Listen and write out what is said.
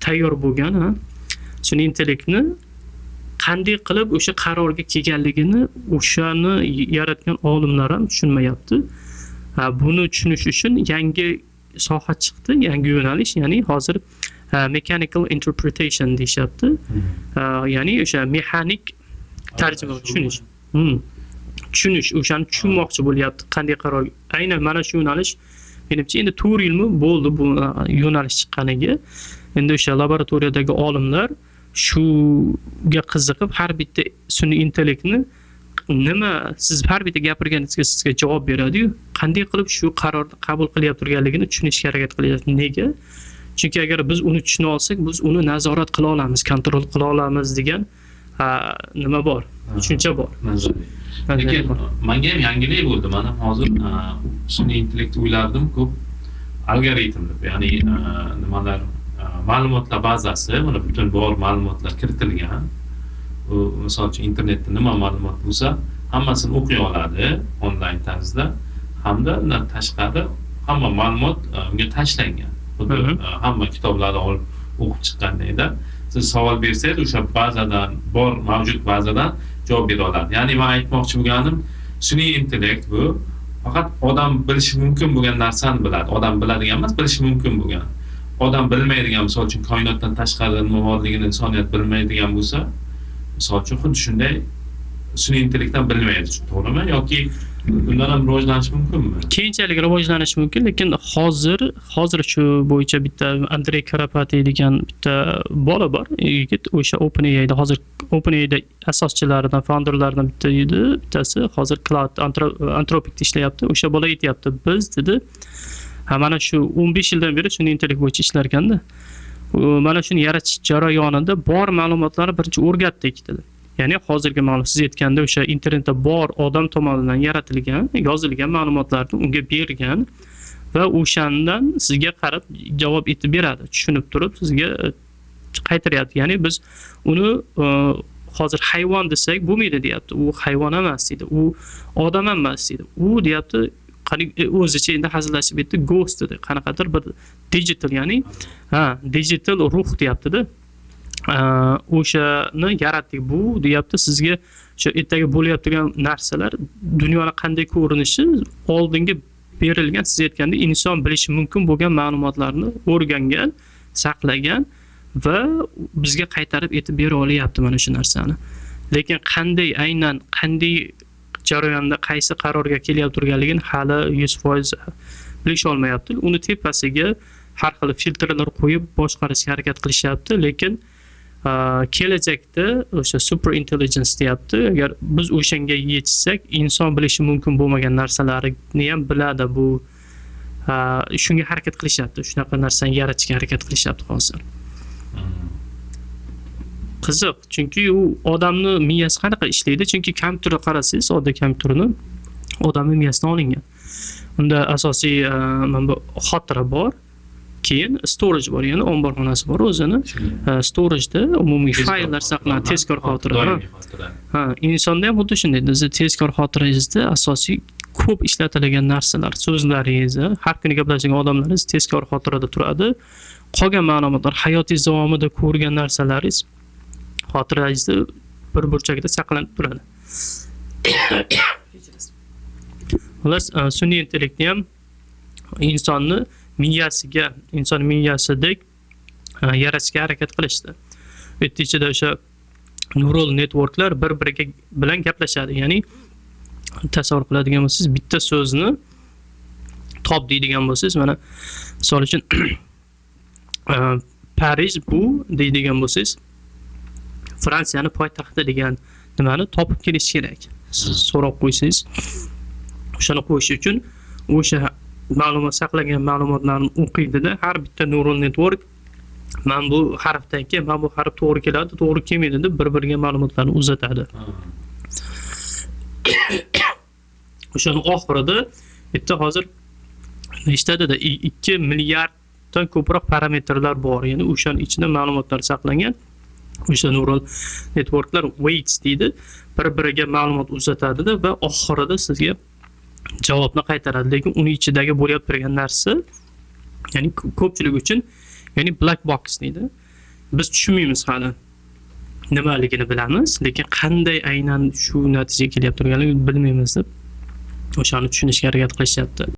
tayyor bo'lgan sun'iy intellektni qanday qilib o'sha qarorga kelganligini o'shani yaratgan olimlar ham tushunmayapti. Buni tushunish uchun yangi soha chiqdi, yangi yo'nalish, ya'ni hozir mechanical interpretation deyishyapti. Ya'ni o'sha mexanik tarjima tushunish. Tushunish, o'shani tushunmoqchi bo'lyapti, qanday qaror. Aynan mana shu yo'nalish menimcha endi 4 yilmi bo'ldi bu yo'nalish chiqqaniga. Endi o'sha laboratoriyadagi olimlar shuga qiziqib har bitta sun'iy intellektni nima siz har bitta gapirganingizga sizga javob beradi-yu, qanday qilib shu qarorni qabul qilyapti turganligini tushunishga harakat qilyapti. Nega? Chunki agar biz uni tushuna olsak, biz uni nazorat qila olamiz, kontrol qila olamiz degan nima bor, tushuncha bor. Lekin menga ham yangilik bo'ldi. Mana hozir sun'iy intellekt o'ylardim ko'p algoritm deb, ya'ni nimalar ma'lumotlar bazasi, mana butun bor ma'lumotlar kiritilgan. U misol uchun internetda nima ma'lumot bo'lsa, hammasini o'qiy oladi onlayn tarzda, hamda undan tashqari hamma ma'lumot unga tashlangan. Xuddi hamma kitoblarni olib o'qib chiqqandagida siz savol bersangiz, o'sha bazadan, bor mavjud bazadan javob bera oladi. Ya'ni men aytmoqchi bo'lganim, sun'iy intellekt bu faqat odam bilishi mumkin bo'lgan narsani biladi. Odam biladigan emas, bilishi mumkin bo'lgan. Odam bilmaydigan, misol uchun koinotdan tashqarida nima borligini insoniyat bilmaydigan bo'lsa, misol uchun xuddi shunday sun'iy intellektdan bilmaydi, to'g'rimi? Yoki undan ham rivojlanish mumkinmi? Keyinchalik rivojlanishi mumkin, lekin hozir shu bo'yicha bitta Andrey Karapati degan bitta bola bor, yigit o'sha OpenAIda hozir OpenAIda asoschilaridan, founderlaridan bitta edi, bittasi hozir Cloud Anthropic'da ishlayapti. O'sha bola aytayapti, biz dedi, mana shu 15 yildan beri sun'iy intellekt bo'yicha ishlar ekanda, mana shuni yaratish jarayonida bor ma'lumotlarni birinchi o'rgatdik dedi. Ya'ni hozirgi ma'lumot siz aytganda o'sha internetda bor odam tomonidan yaratilgan, yozilgan ma'lumotlarni unga bergan va o'shandan sizga qarab javob etib beradi. Tushunib turib sizga qaytaryapti. Ya'ni biz uni hozir hayvon desak bo'lmaydi deyapti. U hayvon emas deydi. U odam emas deydi. U deyapti o'zicha endi hazillashib aytdi, ghost dedi. Qanaqadir bir digital, ya'ni digital ruh deyapti-da. O'shani yaratdik bu deyapti, sizga o'sha ertaga bo'layotgan narsalar, dunyoni qanday ko'rinishi oldinga berilgan, siz aytganda inson bilishi mumkin bo'lgan ma'lumotlarni o'rgangan, saqlagan va bizga qaytarib aytib bera olyapti mana shu narsani. Lekin aynan qanday jarayonda qaysi qarorga kelyapti turganligini hali 100% bilisha olmayapti. Uni tepasiga har xil filtrlar qo'yib boshqarishga harakat qilishyapti, lekin kelajakda o'sha super intelligence deyapti. Agar biz o'shanga yetishsak, inson bilishi mumkin bo'lmagan narsalarni ham biladi. Bu shunga harakat qilishyapti. Shunaqa narsani yaratishga harakat qilishyapti hozir. Qiziq, chunki u odamni miyasi qanaqa ishlaydi? Chunki kompyuterga qarasangiz, oddiy kompyuterni odamning miyasidan olingan. Unda asosiy xotira bor. Keyin storage bor, ya'ni omborxonasi bor o'zini. Storageda umumiy fayllar saqlanadi, tezkor xotira. Insonda ham xuddi shunday. Siz tezkor xotirangizda asosiy ko'p ishlatilgan narsalar, so'zlaringiz, har kuni gaplashgan odamlaringiz tezkor xotirada turadi. Qolgan ma'lumotlar, hayotingiz davomida ko'rgan narsalaringiz xotirangizda bir burchakda saqlanib turadi. Xullas, sun'iy intellektni ham inson miyasidek yaratishga harakat qilishdi. Ichida o'sha neural networklar bir-biriga bilan gaplashadi. Ya'ni tasavvur qiladigan bo'lsangiz, bitta so'zni top deydigan bo'lsangiz, mana misol uchun Paris bu deydigan bo'lsangiz, Fransiyani poytaxti degan nimani topib kelish kerak. Siz so'rab qo'ysangiz, o'shani qo'yish uchun o'sha ma'lumot saqlagan ma'lumotlarni o'qiydi-da, har bitta neural network men bu harfdan keyin, men bu harf to'g'ri keladi, to'g'ri kelmaydi deb bir-biriga ma'lumotlarni uzatadi. O'shani oxirida bitta hozir nechtada 2 milliarddan ko'proq parametrlar bor. Ya'ni o'shaning ichida ma'lumotlar saqlangan. O'sha neural networklar weights deydi, bir-biriga ma'lumot uzatadi-da va oxirida sizga javobni qaytaradi. Lekin uning ichidagi bo'layotgan narsa, ya'ni ko'pchilik uchun, ya'ni black box deydi. biz tushunmaymiz hali. Nimaligini bilamiz, lekin qanday aynan shu natijaga kelyapti turganligini bilmaymiz deb o'shani tushunishga harakat qilishyapti.